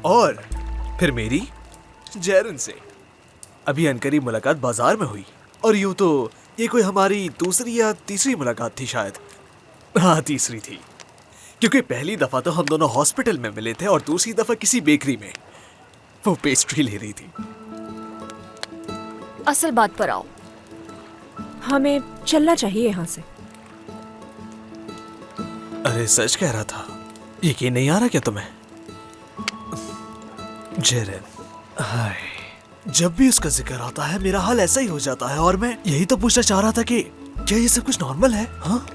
और फिर मेरी जैरन से अभी अनकरीब मुलाकात बाजार में हुई। और यूं तो ये कोई हमारी दूसरी या तीसरी मुलाकात थी शायद। हाँ, तीसरी थी, क्योंकि पहली दफा तो हम दोनों हॉस्पिटल में मिले थे और दूसरी दफा किसी बेकरी में। वो पेस्ट्री ले रही थी। असल बात पर आओ। हमें चलना चाहिए यहाँ से। अरे सच कह रहा था, यकीन नहीं आ रहा क्या तुम्हें? जेरन, हाय, जब भी उसका जिक्र आता है मेरा हाल ऐसा ही हो जाता है। और मैं यही तो पूछना चाह रहा था कि क्या ये सब कुछ नॉर्मल है? हाँ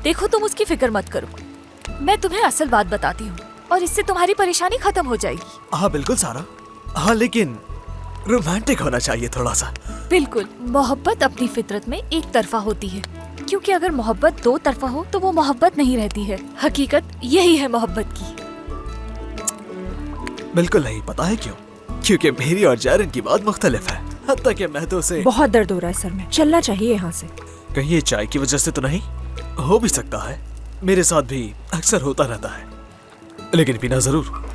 देखो, तुम उसकी फिक्र मत करो, मैं तुम्हें असल बात बताती हूँ और इससे तुम्हारी परेशानी खत्म हो जाएगी। हाँ बिल्कुल सारा, हाँ लेकिन रोमांटिक होना चाहिए थोड़ा सा। बिल्कुल, मोहब्बत अपनी फितरत में एक तरफा होती है, क्योंकि अगर मोहब्बत दो तरफा हो तो वो मोहब्बत नहीं रहती है। हकीकत यही है मोहब्बत की। बिल्कुल नहीं, पता है क्यों? क्योंकि मेरी और जैरन की बात मुख्तलिफ है। हत्ता कि मैं तो उसे बहुत दर्द हो रहा है सर में, चलना चाहिए यहाँ से। कहीं ये चाय की वजह से तो नहीं? हो भी सकता है, मेरे साथ भी अक्सर होता रहता है, लेकिन पीना जरूर।